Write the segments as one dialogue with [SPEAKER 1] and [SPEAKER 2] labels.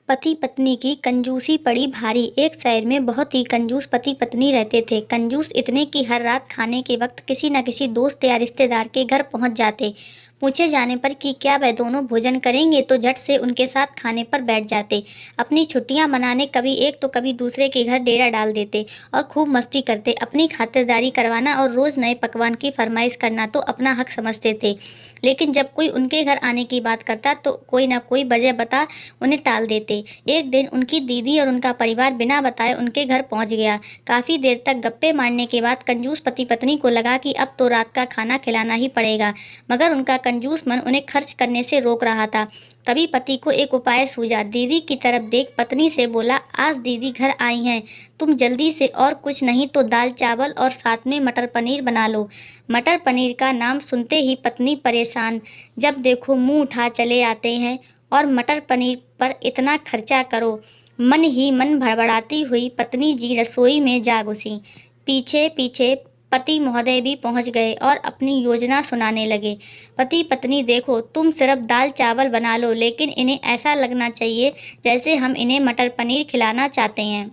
[SPEAKER 1] पति पत्नी की कंजूसी पड़ी भारी। एक शहर में बहुत ही कंजूस पति पत्नी रहते थे। कंजूस इतने कि हर रात खाने के वक्त किसी न किसी दोस्त या रिश्तेदार के घर पहुंच जाते। पूछे जाने पर कि क्या वह दोनों भोजन करेंगे तो झट से उनके साथ खाने पर बैठ जाते। अपनी छुट्टियां मनाने कभी एक तो कभी दूसरे के घर डेरा डाल देते और खूब मस्ती करते। अपनी खातिरदारी करवाना और रोज नए पकवान की फरमाइश करना तो अपना हक समझते थे। लेकिन जब कोई उनके घर आने की बात करता तो कोई ना कोई वजह बता उन्हें टाल देते। एक दिन उनकी दीदी और उनका परिवार बिना बताए उनके घर पहुंच गया। काफी देर तक गप्पे मारने के बाद कंजूस पति पत्नी को लगा कि अब तो रात का खाना खिलाना ही पड़ेगा, मगर उनका कंजूस मन उन्हें खर्च करने से रोक रहा था। तभी पति को एक उपाय सूझा। दीदी की तरफ देख पत्नी से बोला, आज दीदी घर आई हैं, तुम जल्दी से और कुछ नहीं तो दाल चावल और साथ में मटर पनीर बना लो। मटर पनीर का नाम सुनते ही पत्नी परेशान, जब देखो मुंह उठा चले आते हैं और मटर पनीर पर इतना खर्चा करो। मन ही मन भड़बड़ाती हुई पत्नी जी रसोई में जा घुसी। पीछे पीछे पति महोदय भी पहुंच गए और अपनी योजना सुनाने लगे। पति पत्नी देखो, तुम सिर्फ दाल चावल बना लो, लेकिन इन्हें ऐसा लगना चाहिए जैसे हम इन्हें मटर पनीर खिलाना चाहते हैं।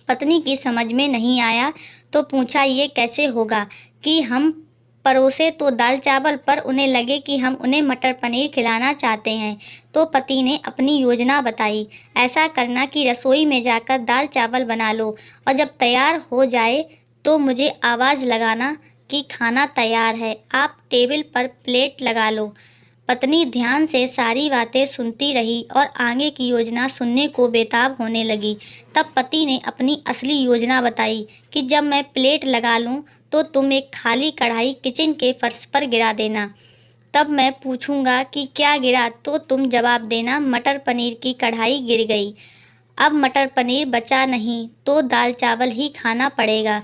[SPEAKER 1] पत्नी की समझ में नहीं आया तो पूछा, ये कैसे होगा कि हम परोसे तो दाल चावल पर उन्हें लगे कि हम उन्हें मटर पनीर खिलाना चाहते हैं। तो पति ने अपनी योजना बताई। ऐसा करना कि रसोई में जाकर दाल चावल बना लो और जब तैयार हो जाए तो मुझे आवाज़ लगाना कि खाना तैयार है। आप टेबल पर प्लेट लगा लो। पत्नी ध्यान से सारी बातें सुनती रही और आगे की योजना सुनने को बेताब होने लगी। तब पति ने अपनी असली योजना बताई कि जब मैं प्लेट लगा लूं तो तुम एक खाली कढ़ाई किचन के फर्श पर गिरा देना। तब मैं पूछूंगा कि क्या गिरा तो तुम जवाब देना, मटर पनीर की कढ़ाई गिर गई। अब मटर पनीर बचा नहीं तो दाल चावल ही खाना पड़ेगा।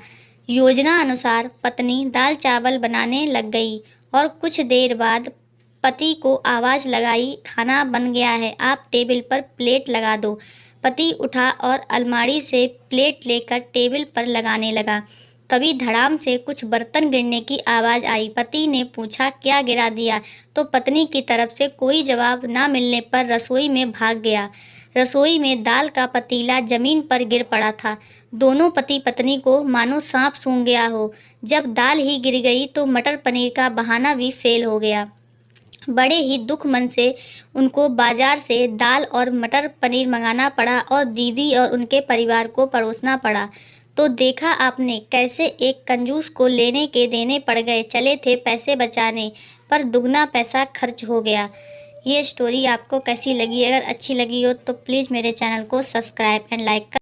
[SPEAKER 1] योजना अनुसार पत्नी दाल चावल बनाने लग गई और कुछ देर बाद पति को आवाज़ लगाई, खाना बन गया है, आप टेबल पर प्लेट लगा दो। पति उठा और अलमारी से प्लेट लेकर टेबल पर लगाने लगा। तभी धड़ाम से कुछ बर्तन गिरने की आवाज़ आई। पति ने पूछा, क्या गिरा दिया? तो पत्नी की तरफ से कोई जवाब न मिलने पर रसोई में भाग गया। रसोई में दाल का पतीला जमीन पर गिर पड़ा था। दोनों पति पत्नी को मानो सांप सूंघ गया हो। जब दाल ही गिर गई तो मटर पनीर का बहाना भी फेल हो गया। बड़े ही दुख मन से उनको बाजार से दाल और मटर पनीर मंगाना पड़ा और दीदी और उनके परिवार को परोसना पड़ा। तो देखा आपने कैसे एक कंजूस को लेने के देने पड़ गए। चले थे पैसे बचाने पर दुगना पैसा खर्च हो गया। ये स्टोरी आपको कैसी लगी? अगर अच्छी लगी हो तो प्लीज़ मेरे चैनल को सब्सक्राइब एंड लाइक कर